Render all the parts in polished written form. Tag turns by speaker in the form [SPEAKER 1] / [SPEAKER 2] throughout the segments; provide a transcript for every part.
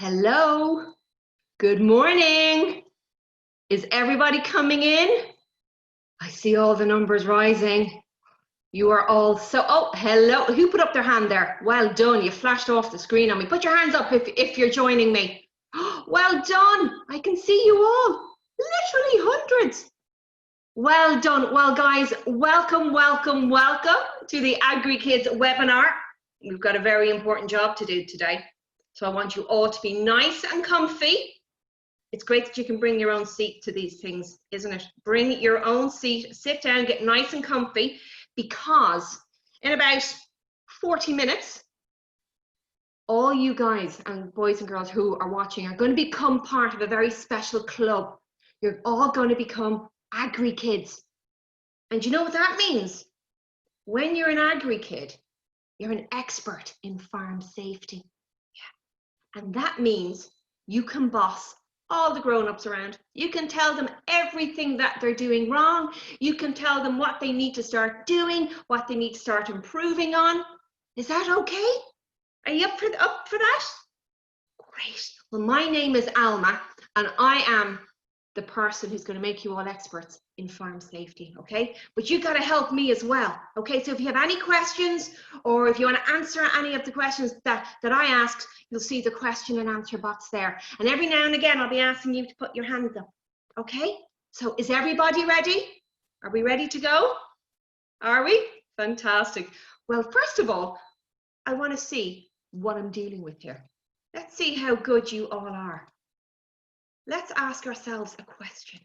[SPEAKER 1] Hello, good morning. Is everybody coming in? I see all the numbers rising. You are all so, oh, hello. Who put up their hand there? Well done, you flashed off the screen on me. Put your hands up if you're joining me. Well done, I can see you all, literally hundreds. Well done. Well guys, welcome to the AgriKids webinar. We've got a very important job to do today. So I want you all to be nice and comfy. It's great that you can bring your own seat to these things, isn't it? Bring your own seat, sit down, get nice and comfy, because in about 40 minutes, all you guys and boys and girls who are watching are going to become part of a very special club. You're all going to become AgriKids. And you know what that means? When you're an AgriKid, you're an expert in farm safety. And that means you can boss all the grown-ups around. You can tell them everything that they're doing wrong. You can tell them what they need to start doing, what they need to start improving on. Is that okay? Are you up for that? Great. Well, my name is Alma, and I am the person who's going to make you all experts in farm safety, okay? But you got to help me as well, okay? So if you have any questions, or if you want to answer any of the questions that I asked, you'll see the question and answer box there. And every now and again, I'll be asking you to put your hands up, okay? So is everybody ready? Are we ready to go? Are we? Fantastic. Well, first of all, I want to see what I'm dealing with here. Let's see how good you all are. Let's ask ourselves a question.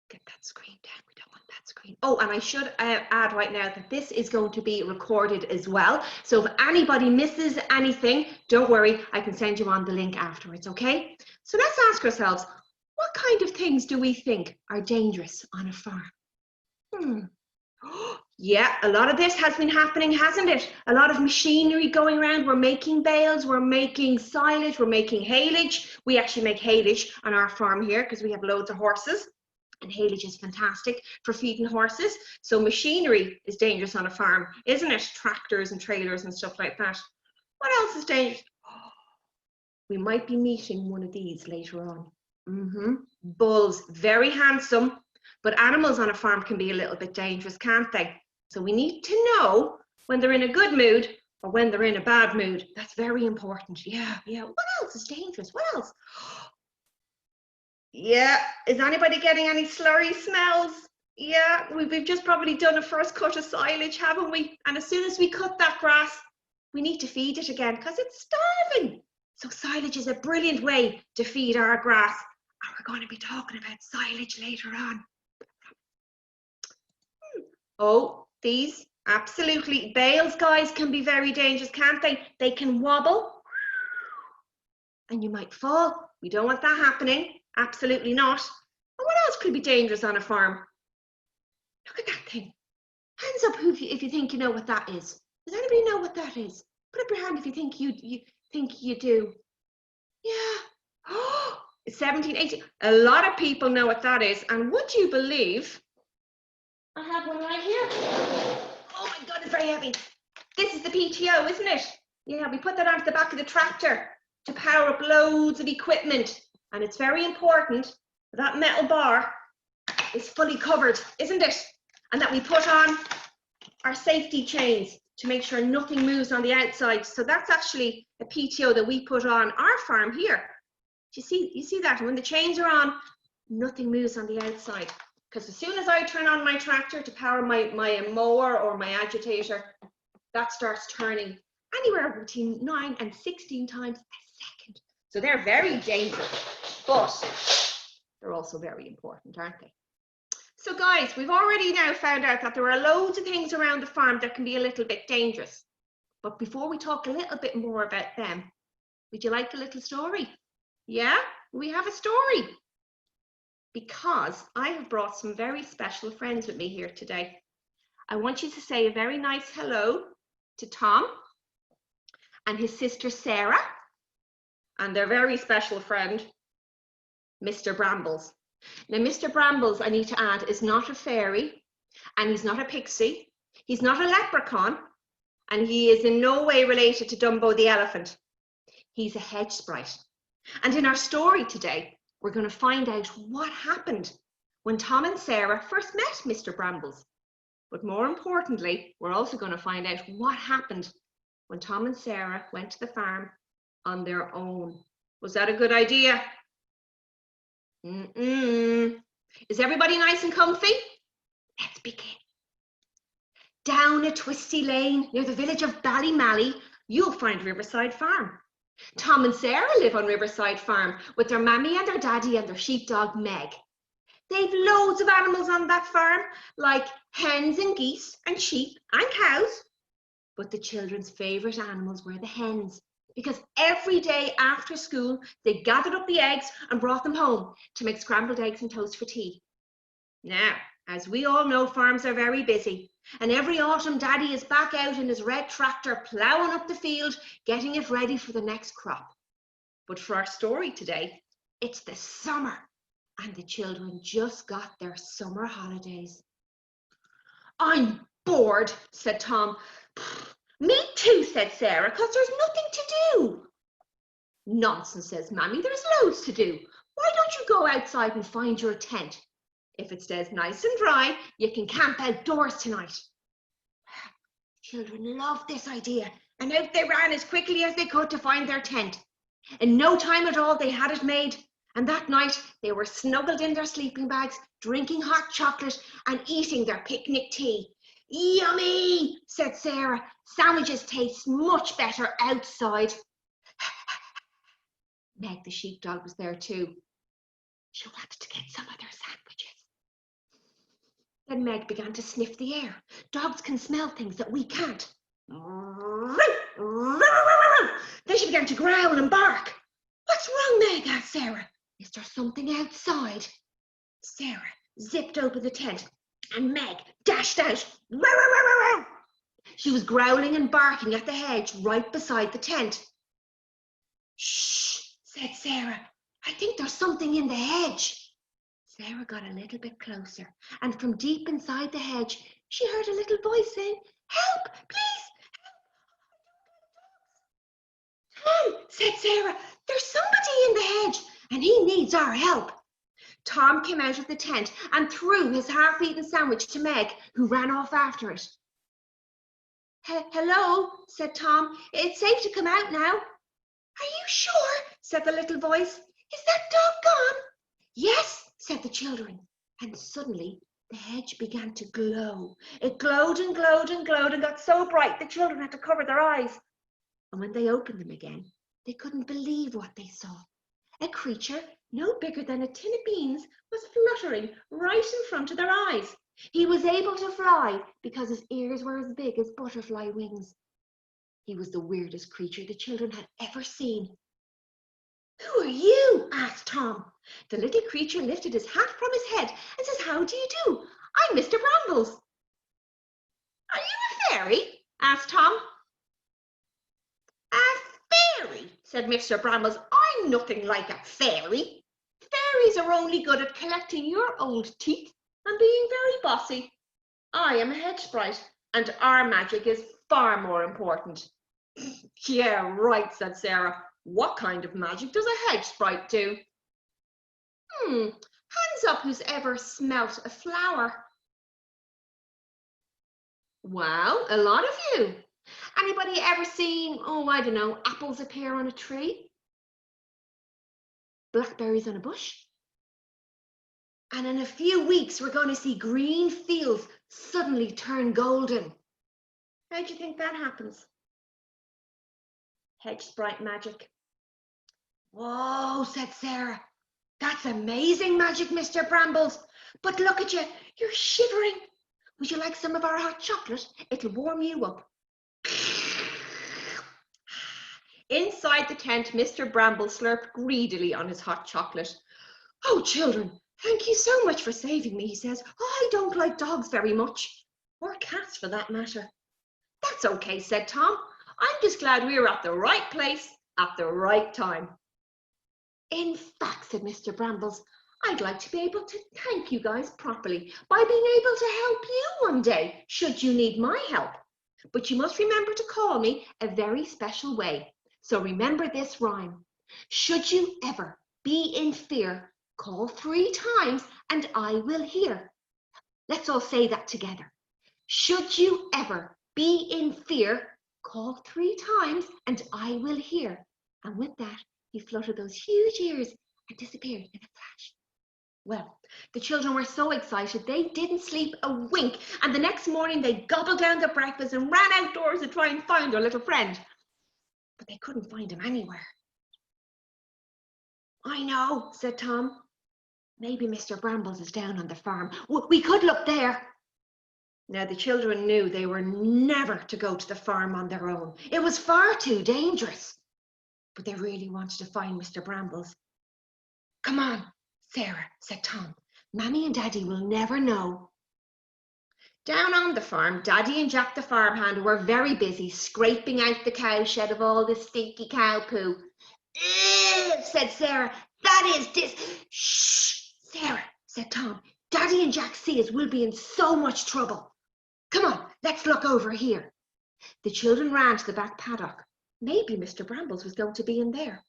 [SPEAKER 1] Get that screen down. We don't want that screen. Oh, and I should add right now that this is going to be recorded as well. So if anybody misses anything, don't worry. I can send you on the link afterwards, okay? So let's ask ourselves, what kind of things do we think are dangerous on a farm? Yeah, a lot of this has been happening, hasn't it? A lot of machinery going around. We're making bales, we're making silage, we're making haylage. We actually make haylage on our farm here because we have loads of horses, and haylage is fantastic for feeding horses. So machinery is dangerous on a farm, isn't it? Tractors and trailers and stuff like that. What else is dangerous? We might be meeting one of these later on. Bulls, very handsome. But animals on a farm can be a little bit dangerous, can't they? So we need to know when they're in a good mood or when they're in a bad mood. That's very important. Yeah. What else is dangerous? What else? Yeah, is anybody getting any slurry smells? Yeah, we've just probably done a first cut of silage, haven't we? And as soon as we cut that grass, we need to feed it again because it's starving. So silage is a brilliant way to feed our grass. And we're going to be talking about silage later on. Oh, these, absolutely. Bales, guys, can be very dangerous, can't they? They can wobble and you might fall. We don't want that happening. Absolutely not. And what else could be dangerous on a farm? Look at that thing. Hands up if you think you know what that is. Does anybody know what that is? Put up your hand if you think you think you do. Yeah. Oh, it's 17, 18. A lot of people know what that is. And would you believe, I have one right here. Oh my God, it's very heavy. This is the PTO, isn't it? Yeah, we put that onto the back of the tractor to power up loads of equipment. And it's very important that metal bar is fully covered, isn't it? And that we put on our safety chains to make sure nothing moves on the outside. So that's actually a PTO that we put on our farm here. You see that? And when the chains are on, nothing moves on the outside. Because as soon as I turn on my tractor to power my mower or my agitator, that starts turning anywhere between 9 and 16 times a second. So they're very dangerous, but they're also very important, aren't they? So guys, we've already now found out that there are loads of things around the farm that can be a little bit dangerous. But before we talk a little bit more about them, would you like a little story? Yeah, we have a story. Because I have brought some very special friends with me here today. I want you to say a very nice hello to Tom and his sister Sarah and their very special friend, Mr. Brambles. Now, Mr. Brambles, I need to add, is not a fairy and he's not a pixie. He's not a leprechaun and he is in no way related to Dumbo the elephant. He's a hedge sprite. And in our story today, we're going to find out what happened when Tom and Sarah first met Mr. Brambles. But more importantly, we're also going to find out what happened when Tom and Sarah went to the farm on their own. Was that a good idea? Is everybody nice and comfy? Let's begin. Down a twisty lane near the village of Ballymally, you'll find Riverside Farm. Tom and Sarah live on Riverside Farm with their mammy and their daddy and their sheepdog Meg. They've loads of animals on that farm, like hens and geese and sheep and cows. But the children's favourite animals were the hens, because every day after school, they gathered up the eggs and brought them home to make scrambled eggs and toast for tea. Now, as we all know, farms are very busy, and every autumn Daddy is back out in his red tractor ploughing up the field, getting it ready for the next crop. But for our story today, it's the summer, and the children just got their summer holidays. I'm bored, said Tom. Me too, said Sarah, because there's nothing to do. Nonsense, says Mammy, there's loads to do. Why don't you go outside and find your tent? If it stays nice and dry, you can camp outdoors tonight. Children loved this idea, and out they ran as quickly as they could to find their tent. In no time at all, they had it made, and that night they were snuggled in their sleeping bags, drinking hot chocolate and eating their picnic tea. Yummy, said Sarah. Sandwiches taste much better outside. Meg the sheepdog was there too. She wanted to get some of their sandwiches. Then Meg began to sniff the air. Dogs can smell things that we can't. Then she began to growl and bark. What's wrong, Meg? Asked Sarah. Is there something outside? Sarah zipped open the tent and Meg dashed out. She was growling and barking at the hedge right beside the tent. Shh, said Sarah. I think there's something in the hedge. Sarah got a little bit closer, and from deep inside the hedge, she heard a little voice saying, Help, please, help. Tom, said Sarah, there's somebody in the hedge, and he needs our help. Tom came out of the tent and threw his half-eaten sandwich to Meg, who ran off after it. Hello, said Tom, it's safe to come out now. Are you sure? Said the little voice. Is that dog gone? Yes, said the children, and suddenly the hedge began to glow. It glowed and glowed and glowed and got so bright the children had to cover their eyes. And when they opened them again, they couldn't believe what they saw. A creature no bigger than a tin of beans was fluttering right in front of their eyes. He was able to fly because his ears were as big as butterfly wings. He was the weirdest creature the children had ever seen. Who are you? Asked Tom. The little creature lifted his hat from his head and says, How do you do? I'm Mr. Brambles. Are you a fairy? Asked Tom. A fairy, said Mr. Brambles. I'm nothing like a fairy. Fairies are only good at collecting your old teeth and being very bossy. I am a hedge sprite, and our magic is far more important. Yeah, right, said Sarah. What kind of magic does a hedge sprite do? Hands up who's ever smelt a flower. Wow, a lot of you. Anybody ever seen, I don't know, apples appear on a tree? Blackberries on a bush? And in a few weeks, we're going to see green fields suddenly turn golden. How do you think that happens? Hedge sprite magic. Whoa, said Sarah. That's amazing magic, Mr. Brambles. But look at you, you're shivering. Would you like some of our hot chocolate? It'll warm you up. Inside the tent, Mr. Brambles slurped greedily on his hot chocolate. Oh, children, thank you so much for saving me, he says. I don't like dogs very much, or cats for that matter. That's okay, said Tom. I'm just glad we were at the right place at the right time. In fact, said Mr. Brambles, I'd like to be able to thank you guys properly by being able to help you one day, should you need my help. But you must remember to call me a very special way. So remember this rhyme. Should you ever be in fear, call 3 times and I will hear. Let's all say that together. Should you ever be in fear, call 3 times and I will hear. And with that, he fluttered those huge ears and disappeared in a flash. Well, the children were so excited they didn't sleep a wink, and the next morning they gobbled down their breakfast and ran outdoors to try and find their little friend. But they couldn't find him anywhere. I know, said Tom. Maybe Mr. Brambles is down on the farm. We could look there. Now the children knew they were never to go to the farm on their own. It was far too dangerous. But they really wanted to find Mr. Brambles. Come on, Sarah, said Tom. Mammy and Daddy will never know. Down on the farm, Daddy and Jack the farmhand were very busy scraping out the cowshed of all the stinky cow poo. Said Sarah, that is this. Shh, Sarah, said Tom. Daddy and Jack see us, we'll be in so much trouble. Come on, let's look over here. The children ran to the back paddock. Maybe Mr. Brambles was going to be in there.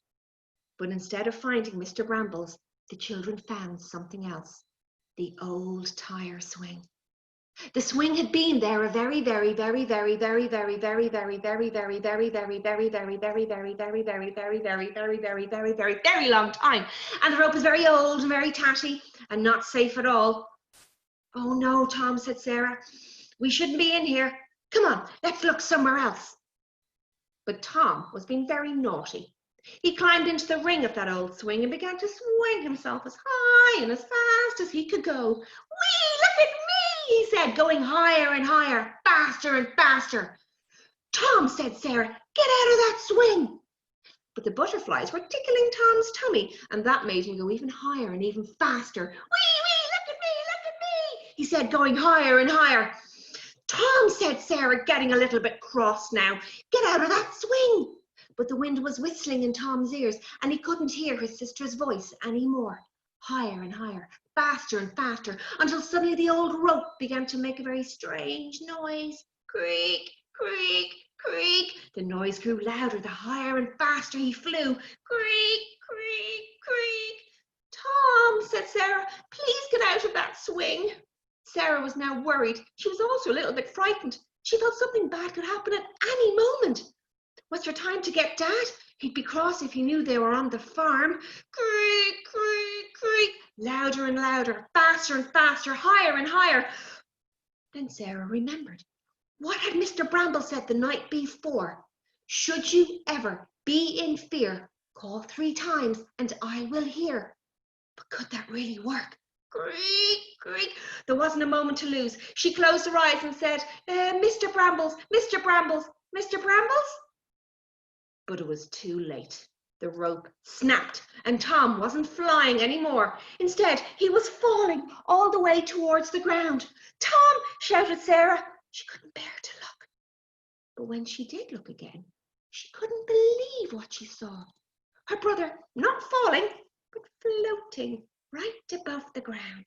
[SPEAKER 1] But instead of finding Mr. Brambles, the children found something else. The old tire swing. The swing had been there a very long time, and the rope was very old and very tatty and not safe at all. Oh no, Tom, said Sarah, we shouldn't be in here. Come on, let's look somewhere else. But Tom was being very naughty. He climbed into the ring of that old swing and began to swing himself as high and as fast as he could go. Whee, look at me, he said, going higher and higher, faster and faster. Tom, said Sarah, get out of that swing. But the butterflies were tickling Tom's tummy, and that made him go even higher and even faster. Whee, wee, look at me, he said, going higher and higher. Tom, said Sarah, getting a little bit cross now, get out of that swing. But the wind was whistling in Tom's ears, and he couldn't hear his sister's voice anymore. Higher and higher, faster and faster, until suddenly the old rope began to make a very strange noise. Creak, creak, creak. The noise grew louder the higher and faster he flew. Creak, creak, creak. Tom, said Sarah, please get out of that swing. Sarah was now worried. She was also a little bit frightened. She thought something bad could happen at any moment. Was there time to get Dad? He'd be cross if he knew they were on the farm. Creak, creak, creak. Louder and louder, faster and faster, higher and higher. Then Sarah remembered. What had Mr. Bramble said the night before? Should you ever be in fear, call 3 times and I will hear. But could that really work? Creak, creak. There wasn't a moment to lose. She closed her eyes and said, Mr. Brambles, Mr. Brambles, Mr. Brambles? But it was too late. The rope snapped and Tom wasn't flying anymore. Instead, he was falling all the way towards the ground. Tom, shouted Sarah. She couldn't bear to look. But when she did look again, she couldn't believe what she saw. Her brother not falling, but floating right above the ground.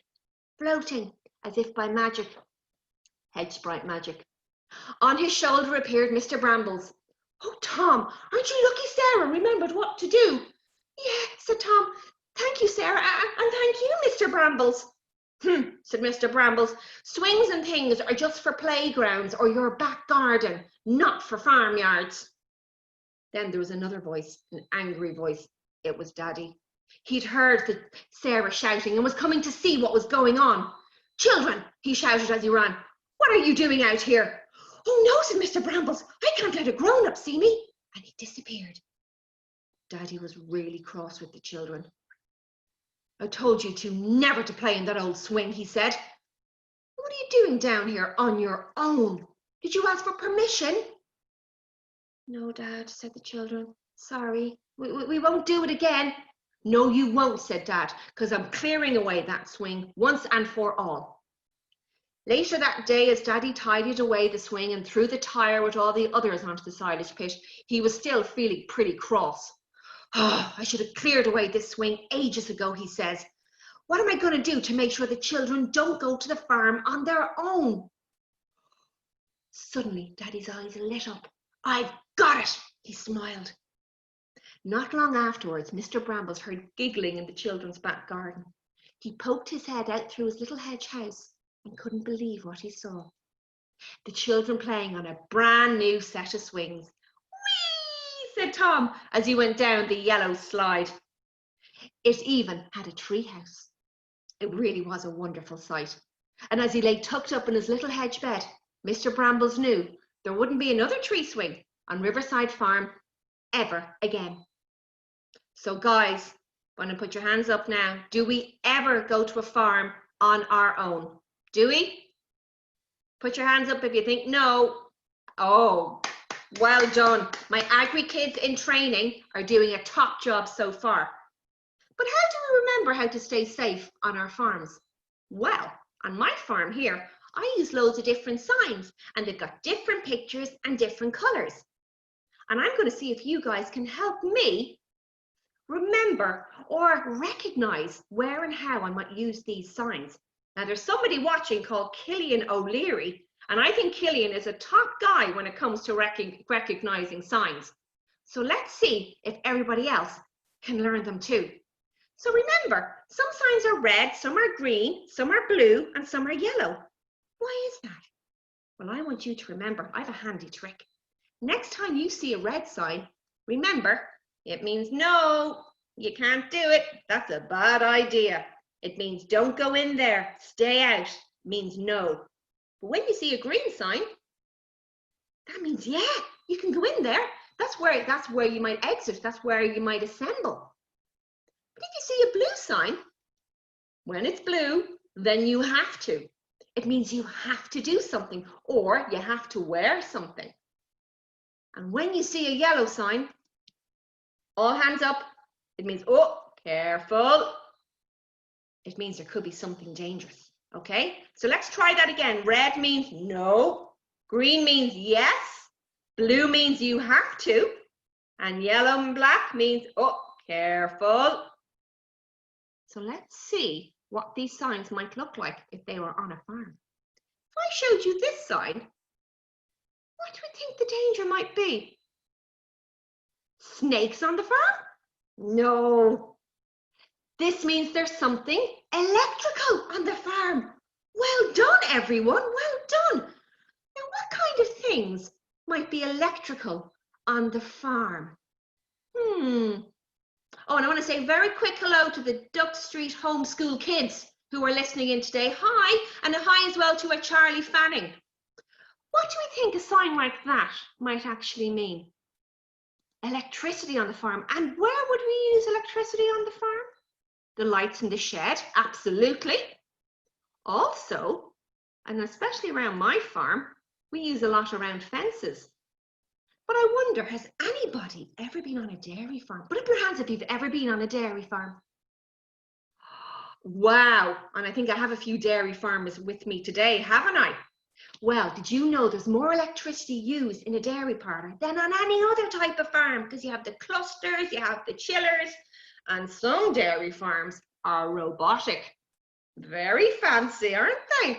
[SPEAKER 1] Floating as if by magic. Hedge sprite magic. On his shoulder appeared Mr. Brambles. Oh, Tom, aren't you lucky Sarah remembered what to do? Yeah, said Tom. Thank you, Sarah, and thank you, Mr. Brambles. Said Mr. Brambles. Swings and things are just for playgrounds or your back garden, not for farmyards. Then there was another voice, an angry voice. It was Daddy. He'd heard Sarah shouting and was coming to see what was going on. Children, he shouted as he ran, what are you doing out here? Oh no, said Mr. Brambles, I can't let a grown-up see me. And he disappeared. Daddy was really cross with the children. I told you never to play in that old swing, he said. What are you doing down here on your own? Did you ask for permission? No, Dad, said the children. Sorry, we won't do it again. No, you won't, said Dad, because I'm clearing away that swing once and for all. Later that day, as Daddy tidied away the swing and threw the tire with all the others onto the silage pit, he was still feeling pretty cross. Oh, I should have cleared away this swing ages ago, he says. What am I going to do to make sure the children don't go to the farm on their own? Suddenly, Daddy's eyes lit up. I've got it, he smiled. Not long afterwards, Mr. Brambles heard giggling in the children's back garden. He poked his head out through his little hedge house and couldn't believe what he saw. The children playing on a brand new set of swings. "Whee!" said Tom as he went down the yellow slide. It even had a tree house. It really was a wonderful sight. And as he lay tucked up in his little hedge bed, Mr. Brambles knew there wouldn't be another tree swing on Riverside Farm ever again. So guys, want to put your hands up now. Do we ever go to a farm on our own? Do we? Put your hands up if you think no. Oh, well done. My AgriKids in training are doing a top job so far. But how do we remember how to stay safe on our farms? Well, on my farm here, I use loads of different signs, and they've got different pictures and different colours. And I'm going to see if you guys can help me remember or recognise where and how I might use these signs. Now, there's somebody watching called Killian O'Leary, and I think Killian is a top guy when it comes to recognising signs. So let's see if everybody else can learn them too. So remember, some signs are red, some are green, some are blue, and some are yellow. Why is that? Well, I want you to remember, I have a handy trick. Next time you see a red sign, remember, it means no, you can't do it. That's a bad idea. It means don't go in there, stay out. It means no. But when you see a green sign, that means yeah, you can go in there. That's where you might exit. That's where you might assemble. But if you see a blue sign, when it's blue, then you have to. It means you have to do something or you have to wear something. And when you see a yellow sign, all hands up, it means, oh, careful. It means there could be something dangerous, okay? So let's try that again. Red means no, green means yes, blue means you have to, and yellow and black means, oh, careful. So let's see what these signs might look like if they were on a farm. If I showed you this sign, what do you think the danger might be? Snakes on the farm? No. This means there's something electrical on the farm. Well done, everyone. Well done. Now, what kind of things might be electrical on the farm? Oh, and I want to say a very quick hello to the Duck Street homeschool kids who are listening in today. Hi, and a hi as well to a Charlie Fanning. What do we think a sign like that might actually mean? Electricity on the farm. And where would we use electricity on the farm? The lights in the shed, absolutely. Also, and especially around my farm, we use a lot around fences. But I wonder, has anybody ever been on a dairy farm? Put up your hands if you've ever been on a dairy farm. Wow, and I think I have a few dairy farmers with me today, haven't I? Well, did you know there's more electricity used in a dairy parlour than on any other type of farm? Because you have the clusters, you have the chillers, and some dairy farms are robotic. Very fancy, aren't they?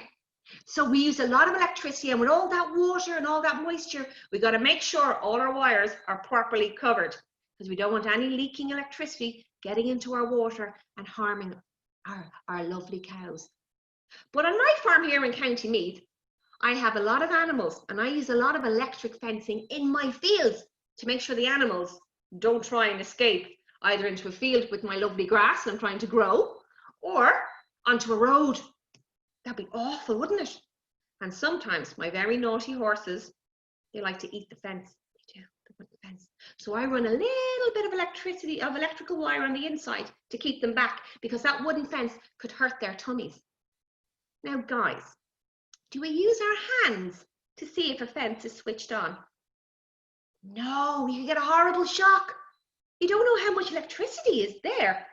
[SPEAKER 1] So we use a lot of electricity, and with all that water and all that moisture, we've got to make sure all our wires are properly covered because we don't want any leaking electricity getting into our water and harming our lovely cows. But on my farm here in County Meath, I have a lot of animals, and I use a lot of electric fencing in my fields to make sure the animals don't try and escape either into a field with my lovely grass I'm trying to grow or onto a road. That'd be awful, wouldn't it? And sometimes my very naughty horses, they like to eat the fence. They do, they want the fence. So I run a little bit of electrical wire on the inside to keep them back because that wooden fence could hurt their tummies. Now, guys, do we use our hands to see if a fence is switched on? No, you can get a horrible shock. You don't know how much electricity is there.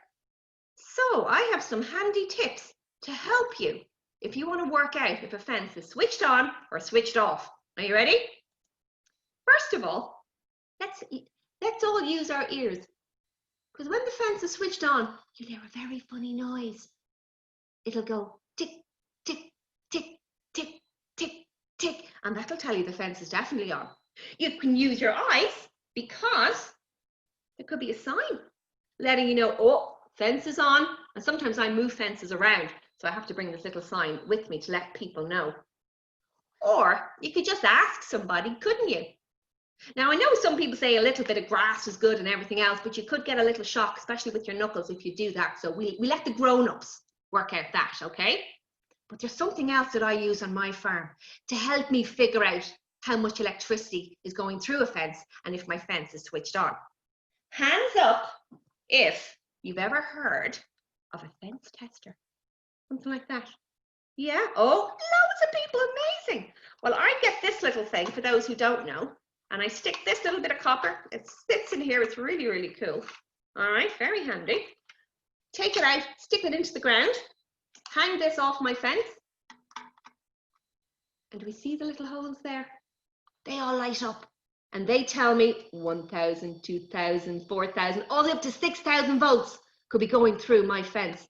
[SPEAKER 1] So I have some handy tips to help you if you want to work out if a fence is switched on or switched off. Are you ready? First of all, let's all use our ears, because when the fence is switched on, you'll hear a very funny noise. It'll go tick, tick, tick, tick, tick, tick, and that'll tell you the fence is definitely on. You can use your eyes because the could be a sign letting you know, oh, fence is on. And sometimes I move fences around, so I have to bring this little sign with me to let people know. Or you could just ask somebody, couldn't you? Now, I know some people say a little bit of grass is good and everything else, but you could get a little shock, especially with your knuckles, if you do that. So we let the grown-ups work out that, okay? But there's something else that I use on my farm to help me figure out how much electricity is going through a fence and if my fence is switched on. Hands up if you've ever heard of a fence tester, something like that. Yeah, oh, loads of people, amazing. Well, I get this little thing, for those who don't know, and I stick this little bit of copper. It sits in here, it's really, really cool. All right, very handy. Take it out, stick it into the ground, hang this off my fence. And do we see the little holes there? They all light up. And they tell me 1,000, 2,000, 4,000, all the way up to 6,000 volts could be going through my fence.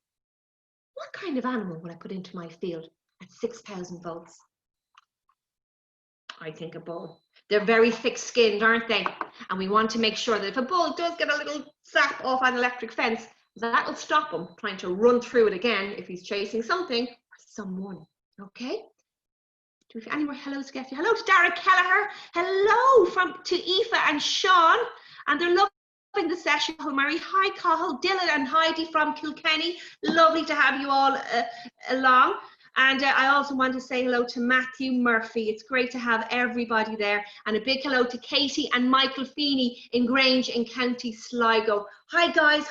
[SPEAKER 1] What kind of animal will I put into my field at 6,000 volts? I think a bull. They're very thick-skinned, aren't they? And we want to make sure that if a bull does get a little zap off an electric fence, that will stop him trying to run through it again if he's chasing something or someone. Okay? Do we have any more hellos to get to? Hello to Dara Kelleher. Hello to Aoife and Sean. And they're loving the session. Mary, hi Cathal, Dylan and Heidi from Kilkenny. Lovely to have you all along. And I also want to say hello to Matthew Murphy. It's great to have everybody there. And a big hello to Katie and Michael Feeney in Grange in County Sligo. Hi guys,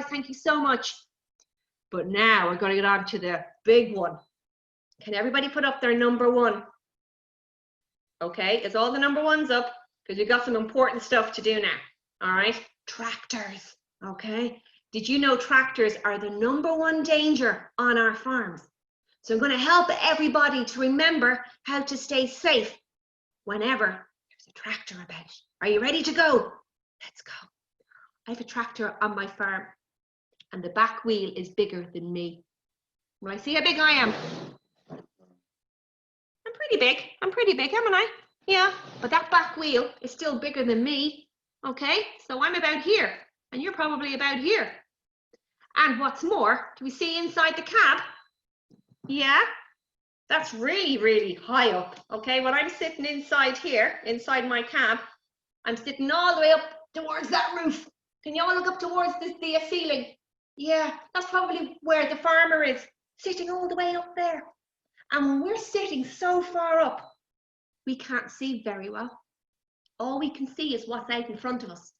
[SPEAKER 1] thank you so much. But now we're going to get on to the big one. Can everybody put up their number one? Okay, is all the number ones up? Because we've got some important stuff to do now. All right, tractors. Okay, did you know tractors are the number one danger on our farms? So I'm going to help everybody to remember how to stay safe whenever there's a tractor about. Are you ready to go? Let's go. I have a tractor on my farm and the back wheel is bigger than me. Will I see how big I am? I'm pretty big, haven't I? Yeah, but that back wheel is still bigger than me. Okay, so I'm about here and you're probably about here. And what's more, do we see inside the cab? Yeah, that's really, really high up. Okay, when I'm sitting inside here, inside my cab, I'm sitting all the way up towards that roof. Can you all look up towards the ceiling? Yeah, that's probably where the farmer is, sitting all the way up there. And when we're sitting so far up, we can't see very well. All we can see is what's out in front of us.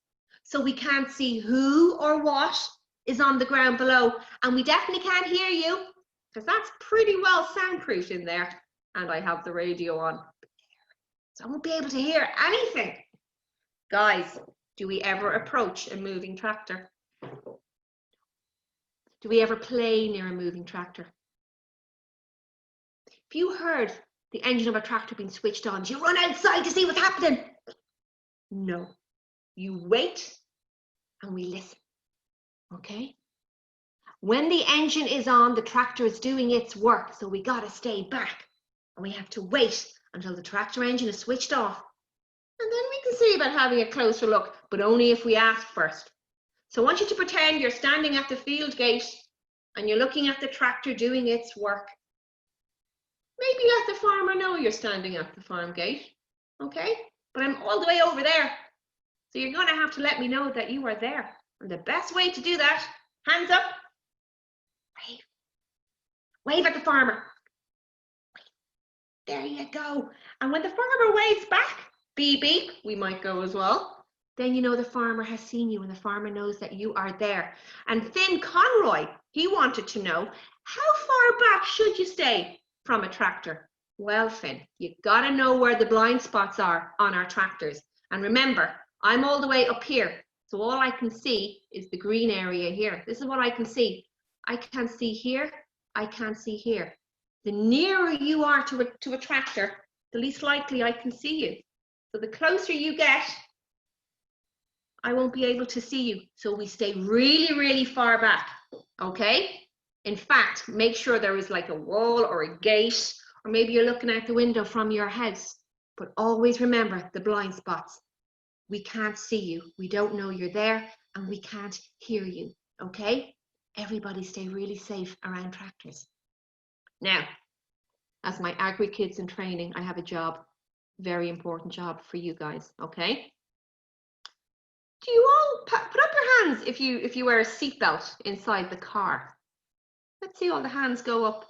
[SPEAKER 1] So we can't see who or what is on the ground below. And we definitely can't hear you, because that's pretty well soundproofed in there. And I have the radio on. So I won't be able to hear anything. Guys, do we ever approach a moving tractor? Do we ever play near a moving tractor? If you heard the engine of a tractor being switched on, do you run outside to see what's happening? No. You wait and we listen. Okay? When the engine is on, the tractor is doing its work, so we got to stay back. And we have to wait until the tractor engine is switched off. And then we can see about having a closer look, but only if we ask first. So I want you to pretend you're standing at the field gate and you're looking at the tractor doing its work. Maybe let the farmer know you're standing at the farm gate, okay? But I'm all the way over there. So you're going to have to let me know that you are there. And the best way to do that, hands up, wave. Wave at the farmer. There you go. And when the farmer waves back, beep, beep, we might go as well. Then you know the farmer has seen you and the farmer knows that you are there. And Finn Conroy, he wanted to know, how far back should you stay from a tractor? Well, Finn, you've got to know where the blind spots are on our tractors. And remember, I'm all the way up here. So all I can see is the green area here. This is what I can see. I can't see here. I can't see here. The nearer you are to a tractor, the least likely I can see you. So the closer you get, I won't be able to see you. So we stay really, really far back, okay? In fact, make sure there is like a wall or a gate, or maybe you're looking out the window from your house. But always remember the blind spots. We can't see you. We don't know you're there. and we can't hear you, okay? Everybody stay really safe around tractors. Now, as my AgriKids in training, I have a job, very important job for you guys, okay? Do you all put up your hands if you wear a seatbelt inside the car? Let's see all the hands go up.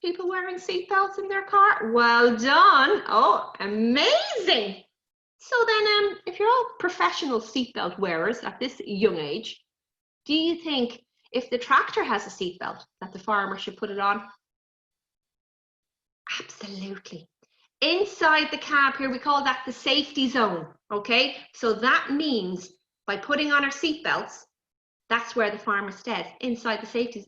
[SPEAKER 1] People wearing seatbelts in their car? Well done. Oh, amazing. So then, if you're all professional seatbelt wearers at this young age, do you think if the tractor has a seatbelt that the farmer should put it on? Absolutely. Inside the cab here, we call that the safety zone, okay? So that means by putting on our seatbelts, that's where the farmer stays, inside the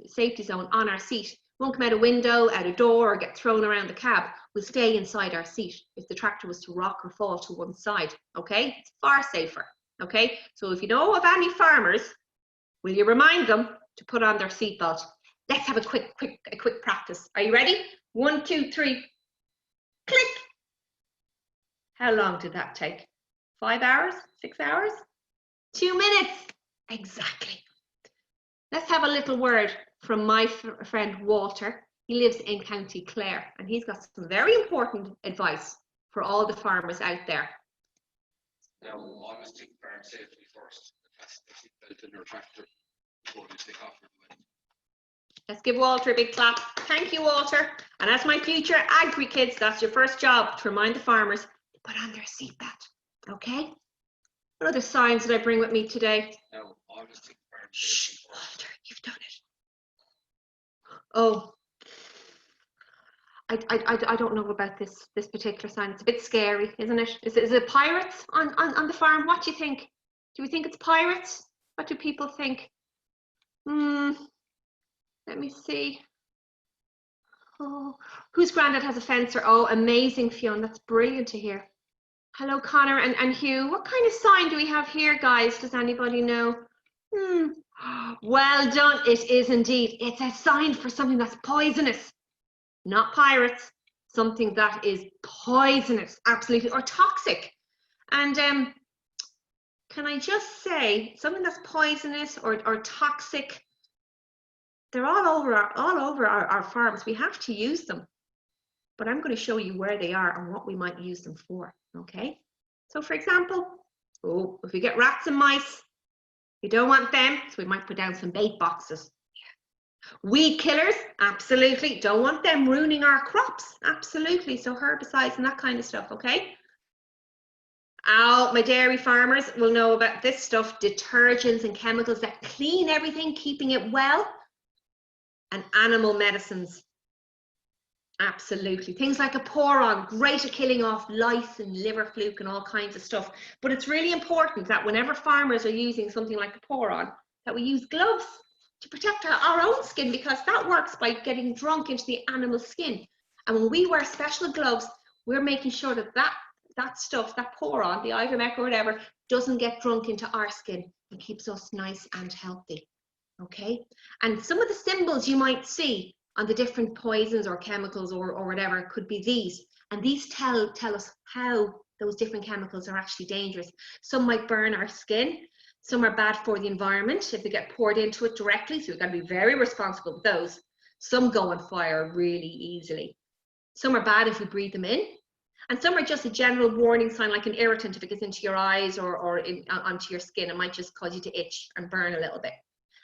[SPEAKER 1] safety zone on our seat. Won't come out a window, out a door, or get thrown around the cab. We'll stay inside our seat if the tractor was to rock or fall to one side, okay? It's far safer, okay? So if you know of any farmers, will you remind them to put on their seatbelt? Let's have a quick practice. Are you ready? 1, 2, 3, click. How long did that take? 5 hours? 6 hours? 2 minutes. Exactly. Let's have a little word from my friend Walter. He lives in County Clare, and he's got some very important advice for all the farmers out there.
[SPEAKER 2] Now, always take farm safety first. Test the seatbelt in your tractor before you take off your wind.
[SPEAKER 1] Let's give Walter a big clap. Thank you, Walter. And as my future AgriKids, that's your first job, to remind the farmers to put on their seatbelt. Okay? What other signs did I bring with me today?
[SPEAKER 2] Now, always take farm
[SPEAKER 1] Shh,
[SPEAKER 2] safety first.
[SPEAKER 1] Walter, you've done it. Oh, I don't know about this particular sign. It's a bit scary, isn't it? Is it pirates on the farm? What do you think? Do we think it's pirates? What do people think? Let me see. Oh, whose granddad has a fencer? Oh, amazing, Fionn. That's brilliant to hear. Hello, Connor and Hugh. What kind of sign do we have here, guys? Does anybody know? Well done. It is indeed. It's a sign for something that's poisonous. Not pirates. Something that is poisonous, absolutely, or toxic. And can I just say, something that's poisonous or toxic, they're all over our farms. We have to use them. But I'm going to show you where they are and what we might use them for, okay? So for example, if we get rats and mice, we don't want them, so we might put down some bait boxes. Weed killers, absolutely, don't want them ruining our crops, absolutely, so herbicides and that kind of stuff, okay? My dairy farmers will know about this stuff, detergents and chemicals that clean everything, keeping it well, and animal medicines. Absolutely. Things like a pour-on, great at killing off lice and liver fluke and all kinds of stuff. But it's really important that whenever farmers are using something like a pour-on, that we use gloves to protect our own skin, because that works by getting drunk into the animal skin. And when we wear special gloves, we're making sure that that stuff, that pour-on, the Ivermectin or whatever, doesn't get drunk into our skin and keeps us nice and healthy. Okay? And some of the symbols you might see on the different poisons or chemicals or whatever could be these. And these tell us how those different chemicals are actually dangerous. Some might burn our skin. Some are bad for the environment if they get poured into it directly. So we've got to be very responsible with those. Some go on fire really easily. Some are bad if we breathe them in. And some are just a general warning sign, like an irritant. If it gets into your eyes or onto your skin, it might just cause you to itch and burn a little bit.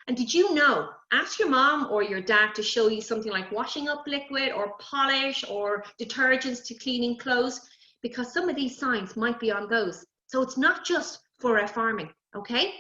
[SPEAKER 1] And did you know, ask your mom or your dad to show you something like washing up liquid or polish or detergents to cleaning clothes, because some of these signs might be on those. So it's not just for our farming, okay?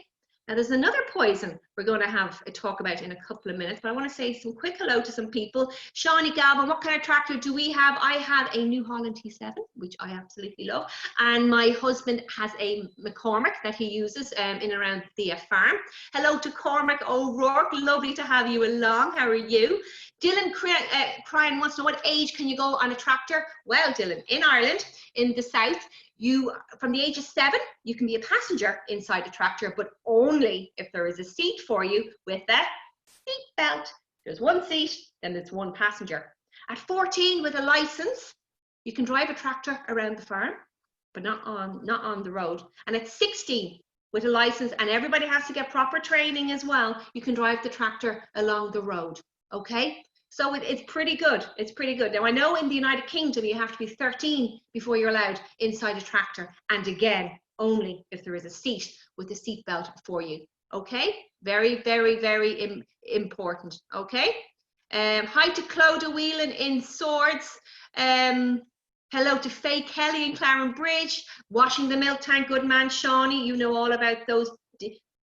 [SPEAKER 1] Now there's another poison we're going to have a talk about in a couple of minutes, but I want to say some quick hello to some people. Shawnee Galvin, what kind of tractor do we have? I have a New Holland T7, which I absolutely love. And my husband has a McCormick that he uses in and around the farm. Hello to Cormac O'Rourke, lovely to have you along. How are you? Dylan Cryan wants to know, what age can you go on a tractor? Well, Dylan, in Ireland, in the south, from the age of 7, you can be a passenger inside a tractor, but only if there is a seat for you with a seat belt. There's one seat, then there's one passenger. At 14, with a license, you can drive a tractor around the farm, but not on the road. And at 16, with a license, and everybody has to get proper training as well, you can drive the tractor along the road, okay? So it's pretty good. It's pretty good. Now, I know in the United Kingdom, you have to be 13 before you're allowed inside a tractor. And again, only if there is a seat with a seat belt for you, okay? Very, very, very important, okay? Hi to Clodagh Whelan in Swords. Hello to Faye Kelly in Claren Bridge. Washing the milk tank, good man, Shawnee. You know all about those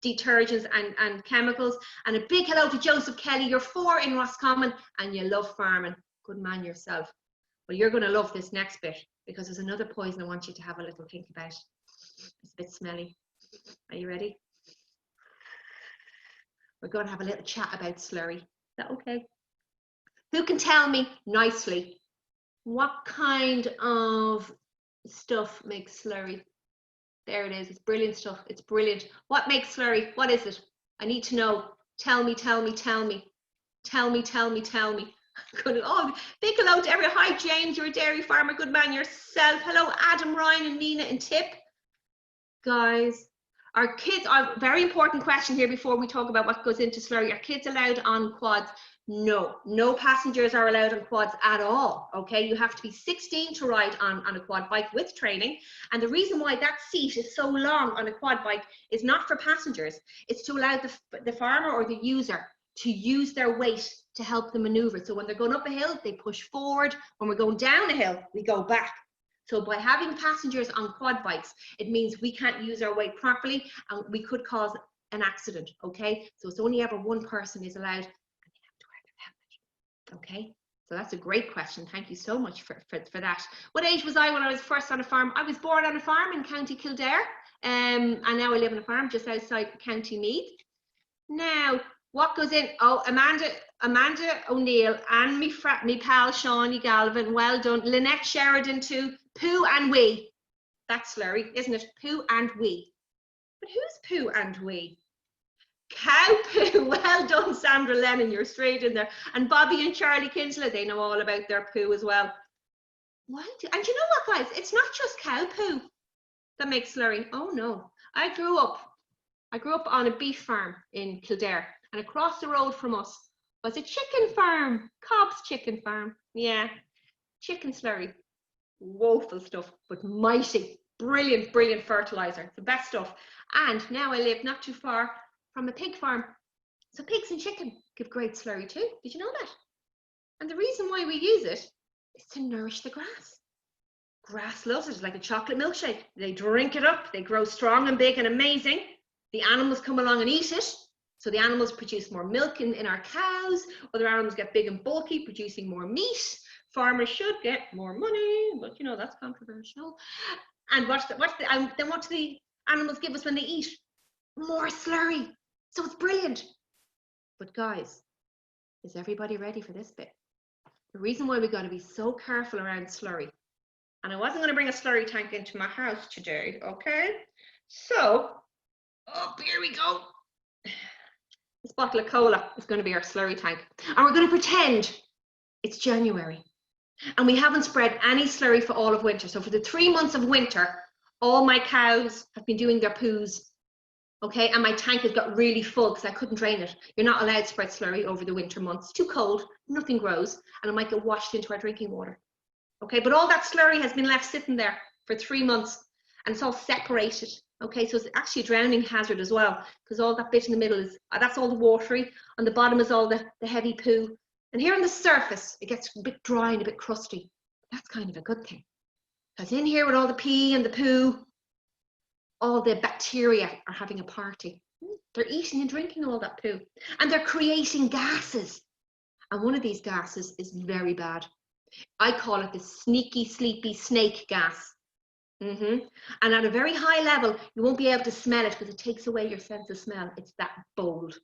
[SPEAKER 1] detergents and chemicals. And a big hello to Joseph Kelly. You're 4 in Roscommon and you love farming. Good man yourself. Well, you're going to love this next bit, because there's another poison I want you to have a little think about. It's a bit smelly. Are you ready? We're going to have a little chat about slurry. Is that okay? Who can tell me nicely what kind of stuff makes slurry? There it is. It's brilliant stuff. It's brilliant. What makes slurry? What is it? I need to know. Tell me, tell me, tell me. Tell me, tell me, tell me. Good. Oh, big hello to everyone. Hi, James. You're a dairy farmer. Good man yourself. Hello, Adam, Ryan, and Nina, and Tip. Guys, our kids are very important question here before we talk about what goes into slurry. Are kids allowed on quads? No, no passengers are allowed on quads at all. Okay, you have to be 16 to ride on a quad bike with training. And the reason why that seat is so long on a quad bike is not for passengers. It's to allow the farmer or the user to use their weight to help them maneuver. So when they're going up a hill, they push forward. When we're going down a hill, we go back. So by having passengers on quad bikes, it means we can't use our weight properly and we could cause an accident, okay? So it's only ever one person is allowed, and they have to wear their helmet, okay? So that's a great question. Thank you so much for that. What age was I when I was first on a farm? I was born on a farm in County Kildare, and now I live on a farm just outside County Meath. Now, what goes in? Oh, Amanda O'Neill and me pal Shawnee Galvin, well done. Lynette Sheridan too. Poo and wee. That's slurry, isn't it? Poo and wee. But who's poo and wee? Cow poo. Well done, Sandra Lennon. You're straight in there. And Bobby and Charlie Kinsler, they know all about their poo as well. And you know what, guys? It's not just cow poo that makes slurry. Oh no. I grew up on a beef farm in Kildare, and across the road from us was a chicken farm, Cobb's chicken farm. Yeah, chicken slurry. Woeful stuff, but mighty. Brilliant, brilliant fertilizer. The best stuff. And now I live not too far from a pig farm. So pigs and chicken give great slurry too. Did you know that? And the reason why we use it is to nourish the grass. Grass loves it. It's like a chocolate milkshake. They drink it up. They grow strong and big and amazing. The animals come along and eat it. So the animals produce more milk in our cows. Other animals get big and bulky, producing more meat. Farmers should get more money, but you know, that's controversial. And then what do the animals give us when they eat? More slurry. So it's brilliant. But guys, is everybody ready for this bit? The reason why we got to be so careful around slurry, and I wasn't going to bring a slurry tank into my house today, okay? So, here we go. This bottle of cola is going to be our slurry tank. And we're going to pretend it's January. And we haven't spread any slurry for all of winter. So for the 3 months of winter, all my cows have been doing their poos. Okay, and my tank has got really full because I couldn't drain it. You're not allowed to spread slurry over the winter months. It's too cold, nothing grows, and it might get washed into our drinking water. Okay, but all that slurry has been left sitting there for 3 months, and it's all separated. Okay, so it's actually a drowning hazard as well, because all that bit in the middle is, that's all the watery, on the bottom is all the heavy poo. And here on the surface, it gets a bit dry and a bit crusty. That's kind of a good thing. Because in here with all the pee and the poo, all the bacteria are having a party. They're eating and drinking all that poo. And they're creating gases. And one of these gases is very bad. I call it the sneaky, sleepy snake gas. And at a very high level, you won't be able to smell it because it takes away your sense of smell. It's that bold.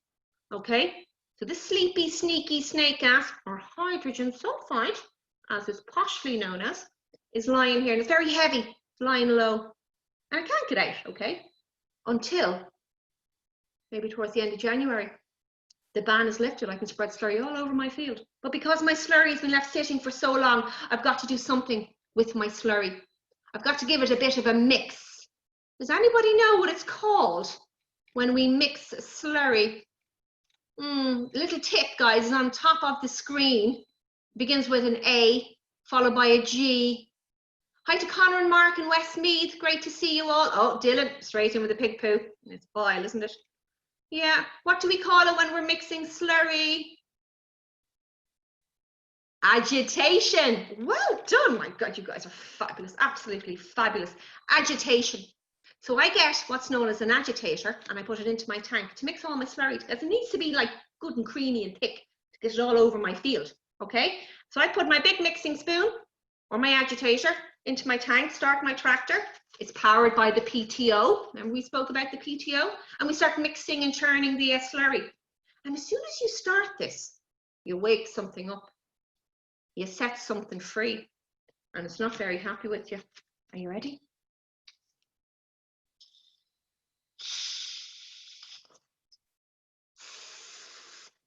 [SPEAKER 1] Okay? So this sleepy, sneaky snake gas, or hydrogen sulfide, as it's poshly known as, is lying here. And it's very heavy. It's lying low. And it can't get out, okay? Until maybe towards the end of January. The ban is lifted. I can spread slurry all over my field. But because my slurry has been left sitting for so long, I've got to do something with my slurry. I've got to give it a bit of a mix. Does anybody know what it's called when we mix slurry? Little tip, guys, is on top of the screen. Begins with an A, followed by a G. Hi to Connor and Mark in Westmeath. Great to see you all. Oh, Dylan, straight in with the pig poo. It's bile, isn't it? Yeah. What do we call it when we're mixing slurry? Agitation. Well done. My God, you guys are fabulous. Absolutely fabulous. Agitation. So I get what's known as an agitator and I put it into my tank to mix all my slurry because it needs to be like good and creamy and thick to get it all over my field. Okay. So I put my big mixing spoon or my agitator into my tank, start my tractor. It's powered by the PTO. Remember we spoke about the PTO? And we start mixing and churning the slurry. And as soon as you start this, you wake something up. You set something free. And it's not very happy with you. Are you ready?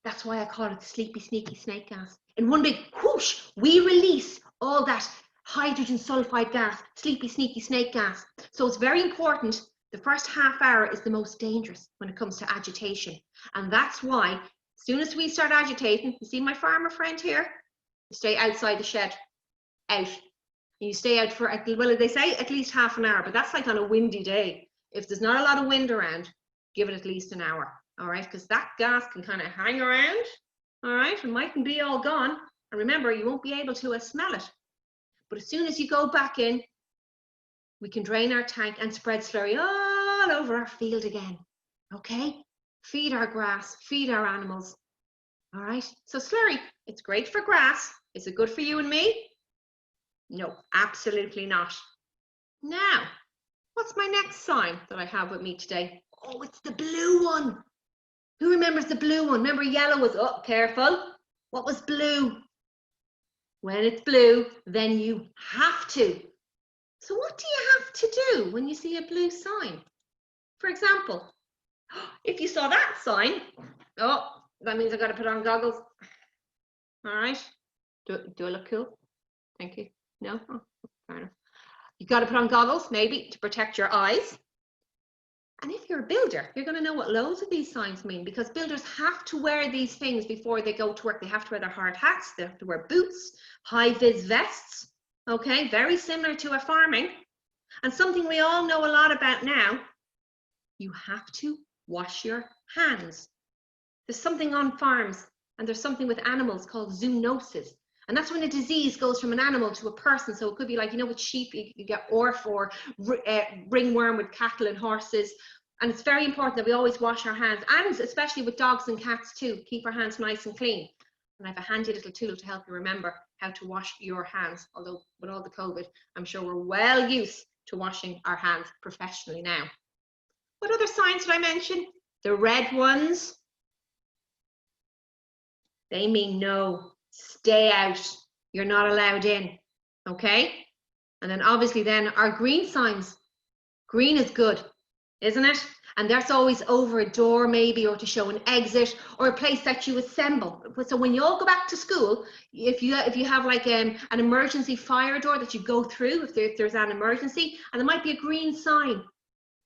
[SPEAKER 1] That's why I call it the sleepy, sneaky snake gas. In one big whoosh, we release all that hydrogen sulfide gas, sleepy, sneaky snake gas. So it's very important. The first half hour is the most dangerous when it comes to agitation. And that's why, as soon as we start agitating, you see my farmer friend here? You stay outside the shed, out. You stay out for, well, they say at least half an hour, but that's like on a windy day. If there's not a lot of wind around, give it at least an hour. All right, because that gas can kind of hang around, all right, it mightn't be all gone. And remember, you won't be able to smell it. But as soon as you go back in, we can drain our tank and spread slurry all over our field again, okay? Feed our grass, feed our animals, all right? So slurry, it's great for grass. Is it good for you and me? No, absolutely not. Now, what's my next sign that I have with me today? Oh, it's the blue one. Who remembers the blue one? Remember yellow was, oh, careful. What was blue? When it's blue, then you have to. So what do you have to do when you see a blue sign? For example, if you saw that sign, oh, that means I've got to put on goggles. All right. Do I look cool? Thank you. No? Oh, fair enough. You've got to put on goggles, maybe, to protect your eyes. And if you're a builder, you're going to know what loads of these signs mean because builders have to wear these things before they go to work. They have to wear their hard hats, they have to wear boots, high-vis vests, okay, very similar to a farming. And something we all know a lot about now, you have to wash your hands. There's something on farms and there's something with animals called zoonosis. And that's when a disease goes from an animal to a person. So it could be like, you know, with sheep, you get orf or ringworm with cattle and horses. And it's very important that we always wash our hands, and especially with dogs and cats too. Keep our hands nice and clean. And I have a handy little tool to help you remember how to wash your hands. Although with all the COVID, I'm sure we're well used to washing our hands professionally now. What other signs did I mention? The red ones. They mean no. Stay out. You're not allowed in. Okay? And then obviously then our green signs. Green is good, isn't it? And that's always over a door maybe, or to show an exit, or a place that you assemble. So when you all go back to school, if you have like an emergency fire door that you go through if there's an emergency, and there might be a green sign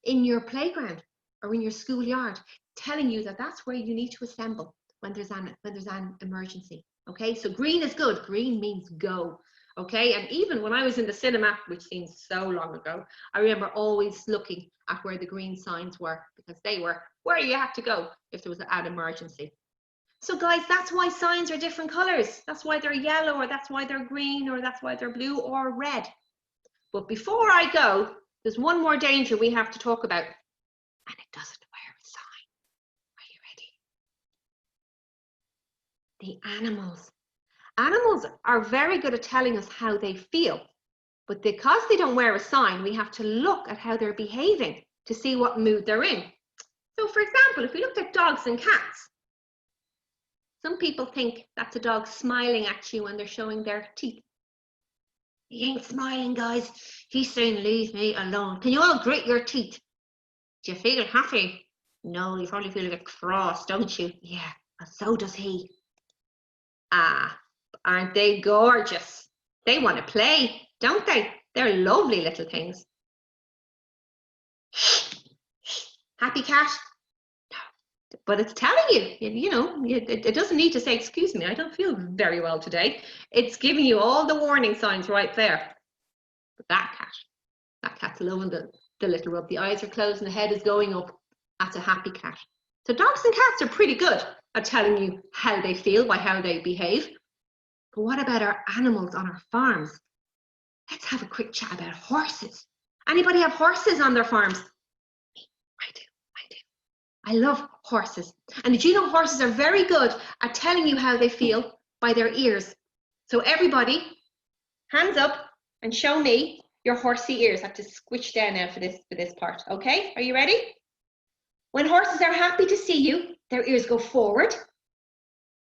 [SPEAKER 1] in your playground or in your schoolyard telling you that that's where you need to assemble when there's an emergency. Okay, so green is good. Green means go. Okay, and even when I was in the cinema, which seems so long ago, I remember always looking at where the green signs were, because they were where you had to go if there was an emergency. So guys, that's why signs are different colors. That's why they're yellow, or that's why they're green, or that's why they're blue or red. But before I go, there's one more danger we have to talk about, and it doesn't wear a sign. Are you ready? The animals. Animals are very good at telling us how they feel, but because they don't wear a sign, we have to look at how they're behaving to see what mood they're in. So for example, if we looked at dogs and cats, some people think that's a dog smiling at you when they're showing their teeth. He ain't smiling, guys. He's saying, leave me alone. Can you all grit your teeth? Do you feel happy? No, you probably feel a bit cross, don't you? Yeah, and so does he. Ah, aren't they gorgeous? They want to play, don't they? They're lovely little things. Happy cat? No. But it's telling you, it doesn't need to say, excuse me, I don't feel very well today. It's giving you all the warning signs right there. But that cat's loving the little rub. The eyes are closed and the head is going up. That's a happy cat. So dogs and cats are pretty good at telling you how they feel by how they behave. But what about our animals on our farms? Let's have a quick chat about horses. Anybody have horses on their farms? Me, I do. I love horses. And did you know horses are very good at telling you how they feel by their ears? So everybody, hands up and show me your horsey ears. I have to squish down now for this part. Okay, are you ready? When horses are happy to see you, their ears go forward.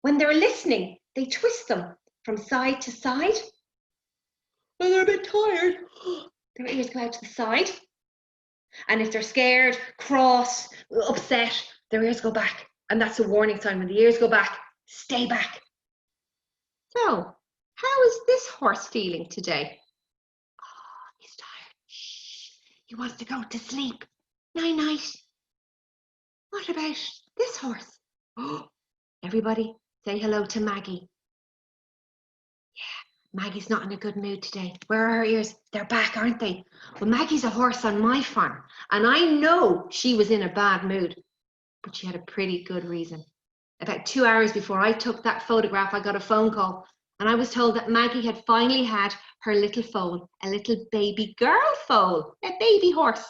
[SPEAKER 1] When they're listening, they twist them from side to side. When they're a bit tired, their ears go out to the side. And if they're scared, cross, upset, their ears go back. And that's a warning sign. When the ears go back, stay back. So, how is this horse feeling today? Oh, he's tired. Shh. He wants to go to sleep. Night. What about this horse? Oh, everybody say hello to Maggie. Yeah, Maggie's not in a good mood today. Where are her ears? They're back, aren't they? Well, Maggie's a horse on my farm, and I know she was in a bad mood, but she had a pretty good reason. About 2 hours before I took that photograph, I got a phone call, and I was told that Maggie had finally had her little foal, a little baby girl foal, a baby horse.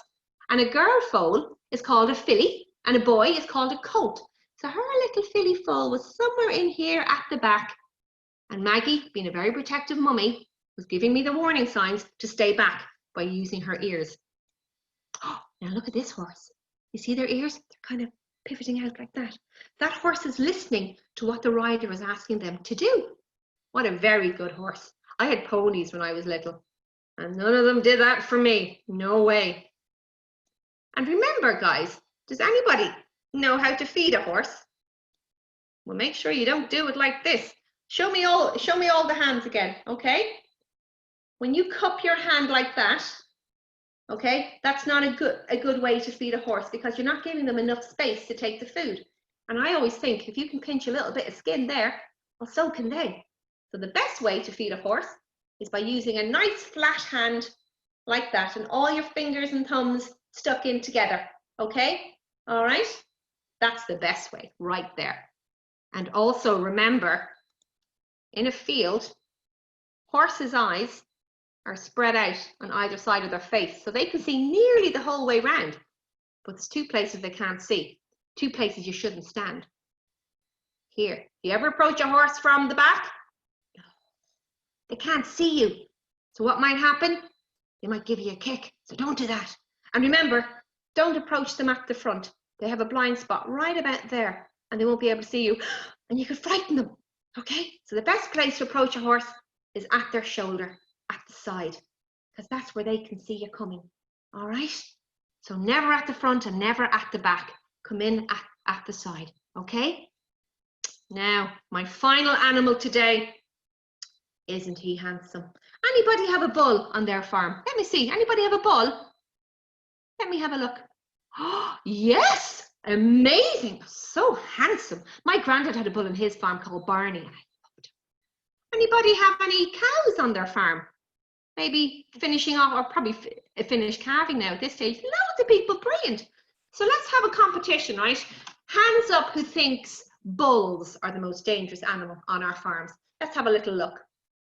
[SPEAKER 1] And a girl foal is called a filly, and a boy is called a colt. So her little filly foal was somewhere in here at the back. And Maggie, being a very protective mummy, was giving me the warning signs to stay back by using her ears. Oh, now look at this horse. You see their ears? They're kind of pivoting out like that. That horse is listening to what the rider is asking them to do. What a very good horse. I had ponies when I was little, and none of them did that for me. No way. And remember, guys, does anybody know how to feed a horse? Well, make sure you don't do it like this. Show me all the hands again, okay? When you cup your hand like that, okay, that's not a good way to feed a horse, because you're not giving them enough space to take the food. And I always think if you can pinch a little bit of skin there, well, so can they. So the best way to feed a horse is by using a nice flat hand like that, and all your fingers and thumbs stuck in together, okay? All right, that's the best way right there. And also remember, in a field, horses' eyes are spread out on either side of their face, so they can see nearly the whole way round. But there's 2 places they can't see, 2 places you shouldn't stand. Here, you ever approach a horse from the back? They can't see you. So what might happen? They might give you a kick, so don't do that. And remember, don't approach them at the front. They have a blind spot right about there, and they won't be able to see you, and you could frighten them, okay? So the best place to approach a horse is at their shoulder, at the side, because that's where they can see you coming, all right? So never at the front and never at the back. Come in at the side, okay? Now, my final animal today. Isn't he handsome? Anybody have a bull on their farm? Let me see. Anybody have a bull? Let me have a look. Oh, yes! Amazing! So handsome. My granddad had a bull on his farm called Barney. I loved him. Anybody have any cows on their farm? Maybe finishing off, or probably finished calving now at this stage. Loads of people, brilliant. So let's have a competition, right? Hands up who thinks bulls are the most dangerous animal on our farms. Let's have a little look.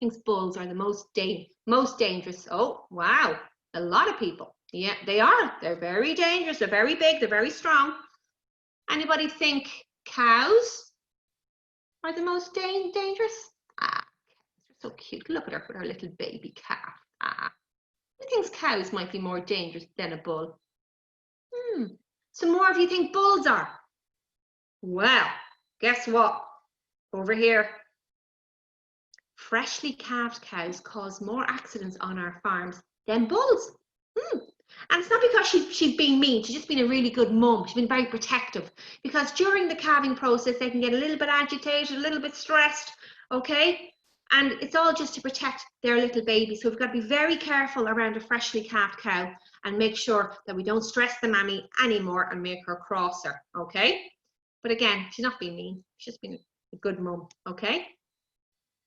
[SPEAKER 1] Thinks bulls are the most dangerous. Oh, wow. A lot of people. Yeah, they are. They're very dangerous. They're very big. They're very strong. Anybody think cows are the most dangerous? Ah, they're so cute. Look at her with her little baby calf. Ah, who thinks cows might be more dangerous than a bull? Some more of you think bulls are. Well, guess what? Over here. Freshly calved cows cause more accidents on our farms than bulls. And it's not because she's being mean. She's just been a really good mum. She's been very protective, because during the calving process they can get a little bit agitated, a little bit stressed, okay? And it's all just to protect their little baby. So we've got to be very careful around a freshly calved cow. and make sure that we don't stress the mammy anymore and make her crosser, okay? But again, she's not being mean, she's just being a good mum, okay?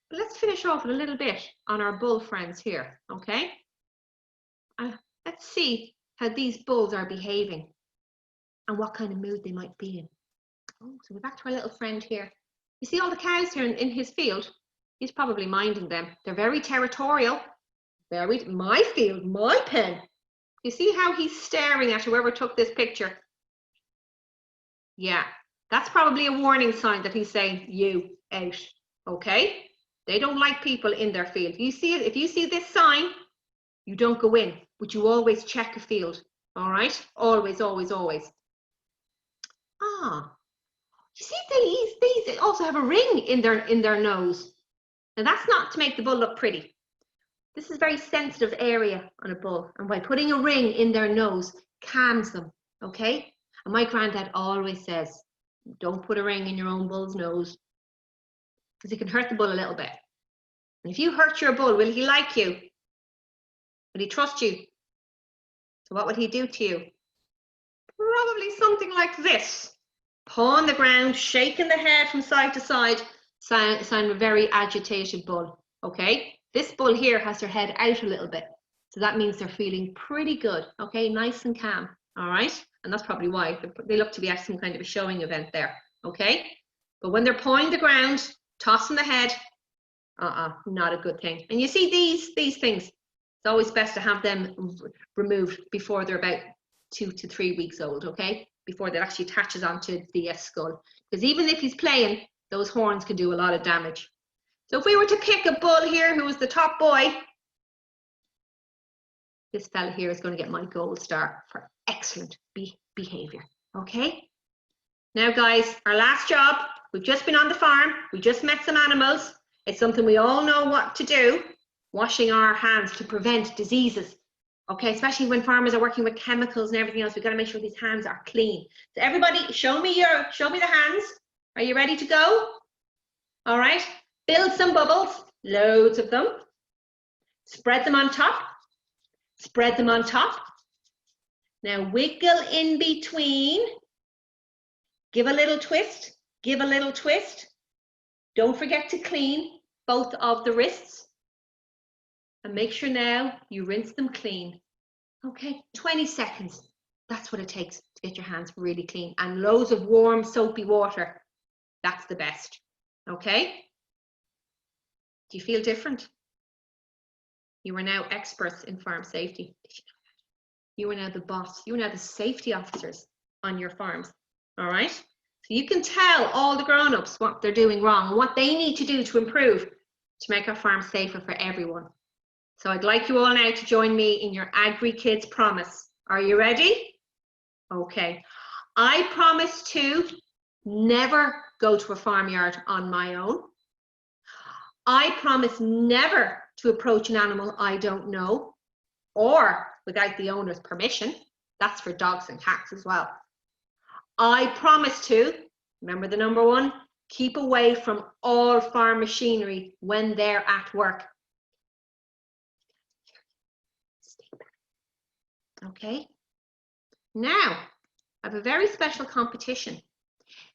[SPEAKER 1] But let's finish off with a little bit on our bull friends here, okay? Let's see how these bulls are behaving and what kind of mood they might be in. Oh, so we're back to our little friend here. You see all the cows here in his field? He's probably minding them. They're very territorial. My field, my pen. You see how he's staring at whoever took this picture? Yeah, that's probably a warning sign that he's saying, you out, okay? They don't like people in their field. You see it, if you see this sign, you don't go in, but you always check a field, all right? Always, always, always. Ah, you see they also have a ring in their nose. Now that's not to make the bull look pretty. This is a very sensitive area on a bull, and by putting a ring in their nose calms them, okay? And my granddad always says, don't put a ring in your own bull's nose, because it can hurt the bull a little bit. And if you hurt your bull, will he like you? Will he trust you? So what would he do to you? Probably something like this. Paw on the ground, shaking the head from side to side, sign of a very agitated bull, okay? This bull here has their head out a little bit. So that means they're feeling pretty good, okay? Nice and calm, all right? And that's probably why they look to be at some kind of a showing event there, okay? But when they're pawing the ground, tossing the head, not a good thing. And you see these things, it's always best to have them removed before they're about 2 to 3 weeks old, okay? Before that actually attaches onto the skull. Because even if he's playing, those horns can do a lot of damage. So if we were to pick a bull here who was the top boy, this fella here is going to get my gold star for excellent behavior, okay? Now guys, our last job, we've just been on the farm, we just met some animals. It's something we all know what to do, washing our hands to prevent diseases. Okay, especially when farmers are working with chemicals and everything else, we've got to make sure these hands are clean. So everybody, show me the hands. Are you ready to go? All right, build some bubbles, loads of them. Spread them on top. Spread them on top. Now wiggle in between. Give a little twist. Give a little twist. Don't forget to clean both of the wrists. And make sure now you rinse them clean. Okay, 20 seconds. That's what it takes to get your hands really clean. And loads of warm, soapy water. That's the best. Okay? Do you feel different? You are now experts in farm safety. You are now the boss. You are now the safety officers on your farms. All right? So you can tell all the grown-ups what they're doing wrong and what they need to do to improve to make our farm safer for everyone. So I'd like you all now to join me in your AgriKids promise. Are you ready? Okay. I promise to never go to a farmyard on my own. I promise never to approach an animal I don't know or without the owner's permission. That's for dogs and cats as well. I promise to, remember the number one, keep away from all farm machinery when they're at work. Okay, now I have a very special competition.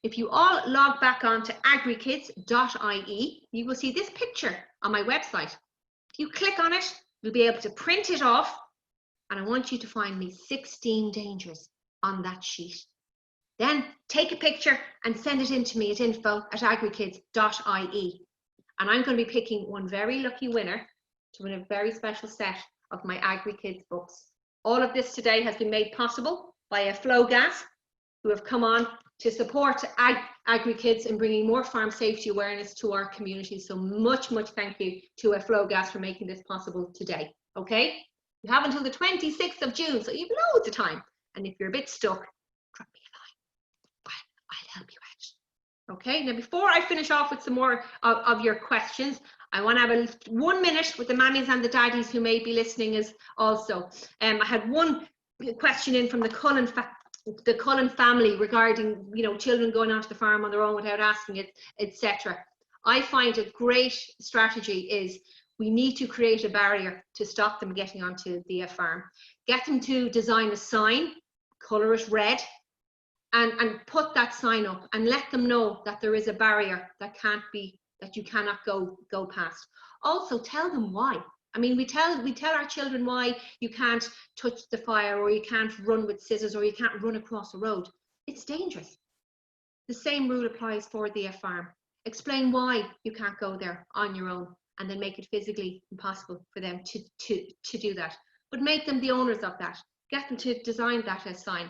[SPEAKER 1] If you all log back on to agrikids.ie, you will see this picture on my website. If you click on it, you'll be able to print it off, and I want you to find me 16 dangers on that sheet. Then take a picture and send it in to me at info@agrikids.ie. And I'm going to be picking one very lucky winner to win a very special set of my AgriKids books. All of this today has been made possible by Flogas, who have come on to support AgriKids in bringing more farm safety awareness to our community. So much thank you to Flogas for making this possible today. Okay, you have until the 26th of June, so you've loads of time. And if you're a bit stuck, drop me a line. I'll help you out. Okay, now before I finish off with some more of your questions, I want to have 1 minute with the mammies and the daddies who may be listening as also. I had one question in from the Cullen family regarding, you know, children going onto the farm on their own without asking it, etc. I find a great strategy is we need to create a barrier to stop them getting onto the farm. Get them to design a sign, colour it red, and put that sign up and let them know that there is a barrier that you cannot go past. Also tell them why. I mean, we tell our children why you can't touch the fire, or you can't run with scissors, or you can't run across a road. It's dangerous. The same rule applies for the farm. Explain why you can't go there on your own, and then make it physically impossible for them to do that. But make them the owners of that. Get them to design that as sign,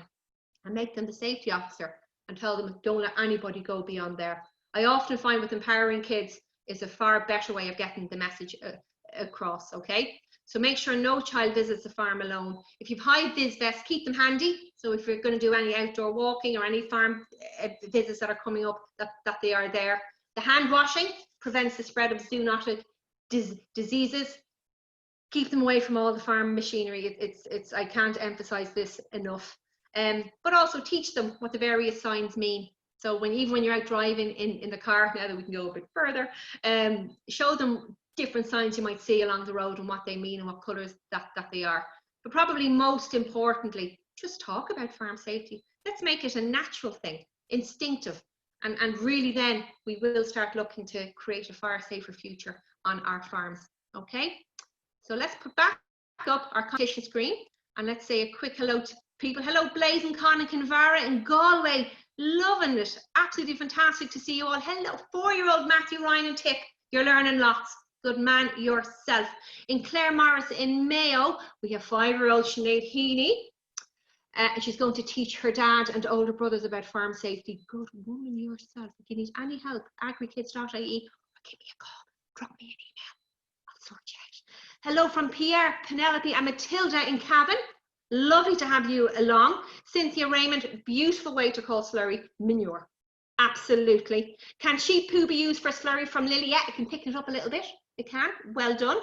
[SPEAKER 1] and make them the safety officer, and tell them don't let anybody go beyond there. I often find with empowering kids is a far better way of getting the message across, okay? So make sure no child visits the farm alone. If you've high-vis vests, keep them handy. So if you're going to do any outdoor walking or any farm visits that are coming up, that they are there. The hand washing prevents the spread of zoonotic diseases. Keep them away from all the farm machinery. I can't emphasize this enough. But also teach them what the various signs mean. So even when you're out driving in the car, now that we can go a bit further, show them different signs you might see along the road and what they mean and what colours that they are. But probably most importantly, just talk about farm safety. Let's make it a natural thing, instinctive, and really then we will start looking to create a far safer future on our farms. Okay, so let's put back up our competition screen and let's say a quick hello to people. Hello, Blaise and Con and Kinvara in Galway. Loving it. Absolutely fantastic to see you all. Hello, 4-year-old Matthew, Ryan and Tip. You're learning lots. Good man yourself. In Clare Morris in Mayo, we have 5-year-old Sinead Heaney. And she's going to teach her dad and older brothers about farm safety. Good woman yourself. If you need any help, agrikids.ie, or give me a call, drop me an email. I'll sort you out. Hello from Pierre, Penelope and Matilda in Cavan. Lovely to have you along. Cynthia Raymond, beautiful way to call slurry manure. Absolutely. Can sheep poo be used for slurry from Lily? Yeah, it can pick it up a little bit. It can. Well done.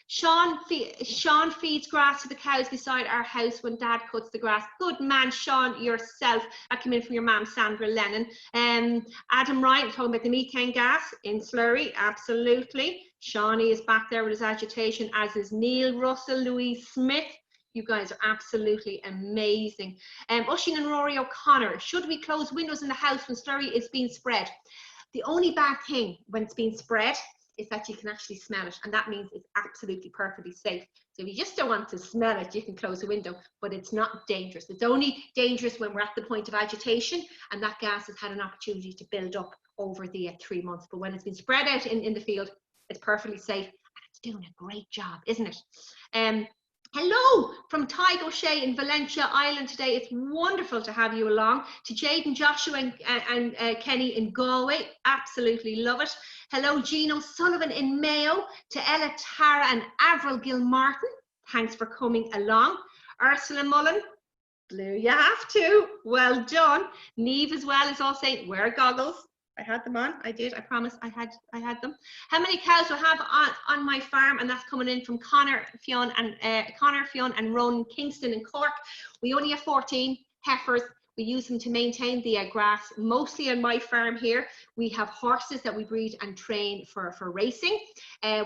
[SPEAKER 1] Sean feeds grass to the cows beside our house when Dad cuts the grass. Good man, Sean, yourself. That came in from your mum, Sandra Lennon. Adam Ryan, talking about the methane gas in slurry. Absolutely. Shawnee is back there with his agitation, as is Neil Russell, Louise Smith. You guys are absolutely amazing. Oisin and Rory O'Connor, should we close windows in the house when slurry is being spread? The only bad thing when it's being spread is that you can actually smell it, and that means it's absolutely perfectly safe. So if you just don't want to smell it, you can close the window, but it's not dangerous. It's only dangerous when we're at the point of agitation and that gas has had an opportunity to build up over the 3 months. But when it's been spread out in the field, it's perfectly safe, and it's doing a great job, isn't it? Hello from Ty O'Shea in Valencia, Ireland today. It's wonderful to have you along. To Jade and Joshua and Kenny in Galway. Absolutely love it. Hello, Gino Sullivan in Mayo. To Ella, Tara and Avril Gilmartin. Thanks for coming along. Ursula Mullen. Blue, you have to. Well done. Neve as well is all saying, wear goggles. I had them on. I did. I promise I had them. How many cows do I have on my farm? And that's coming in from Connor, Fionn, and Ronan Kingston in Cork. We only have 14 heifers. We use them to maintain the grass. Mostly on my farm here, we have horses that we breed and train for racing.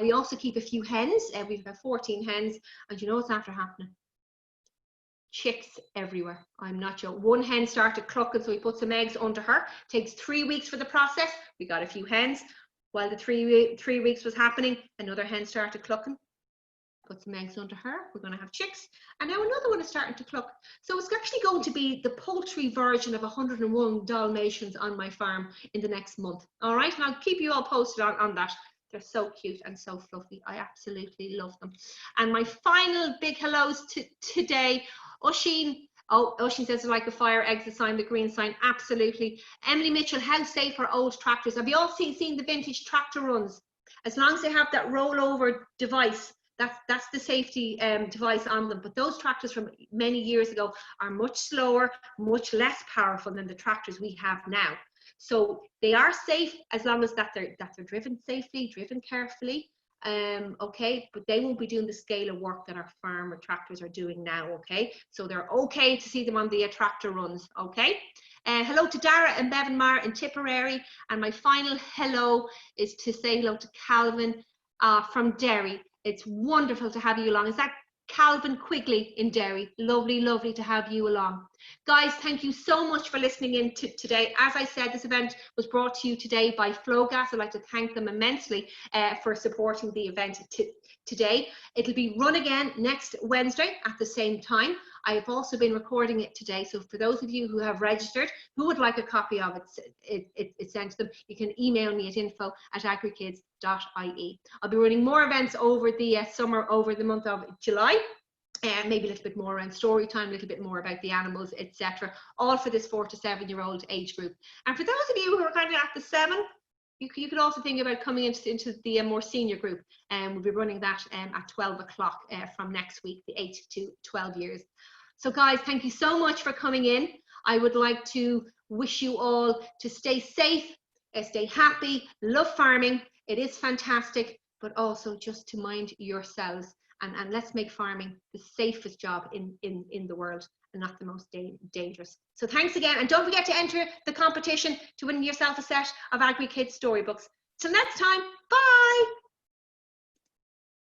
[SPEAKER 1] We also keep a few hens. We've got 14 hens, and you know what's after happening? Chicks everywhere. I'm not joking. One hen started clucking, so we put some eggs under her. Takes 3 weeks for the process. We got a few hens. While the three weeks was happening, another hen started clucking. Put some eggs under her. We're going to have chicks, and now another one is starting to cluck. So it's actually going to be the poultry version of 101 Dalmatians on my farm in the next month. All right, and I'll keep you all posted on that. They're so cute and so fluffy. I absolutely love them. And my final big hellos today. Oisin says, like a fire exit sign, the green sign. Absolutely. Emily Mitchell, how safe are old tractors? Have you all seen the vintage tractor runs? As long as they have that rollover device, that's the safety device on them. But those tractors from many years ago are much slower, much less powerful than the tractors we have now. So they are safe as long as that they're driven safely, driven carefully. Okay, but they won't be doing the scale of work that our farmer tractors are doing now. Okay, so they're okay to see them on the tractor runs. Okay, hello to Dara and Bevan Mar in Tipperary, and my final hello is to say hello to Calvin from Derry. It's wonderful to have you along. Is that Calvin Quigley in Derry. Lovely, lovely to have you along. Guys, thank you so much for listening in today. As I said, this event was brought to you today by Flogas. I'd like to thank them immensely for supporting the event today. It'll be run again next Wednesday at the same time. I have also been recording it today, so for those of you who have registered, who would like a copy of it sent to them, you can email me at info@agrikids.ie. I'll be running more events over the summer, over the month of July. Maybe a little bit more around story time, a little bit more about the animals, etc. All for this 4 to 7 year old age group. And for those of you who are kind of at the 7, you could also think about coming into the more senior group, and we'll be running that at 12 o'clock from next week, the 8 to 12 years. So guys, thank you so much for coming in. I would like to wish you all to stay safe, stay happy, love farming. It is fantastic, but also just to mind yourselves. And let's make farming the safest job in the world and not the most dangerous. So thanks again. And don't forget to enter the competition to win yourself a set of AgriKids storybooks. Till next time, bye.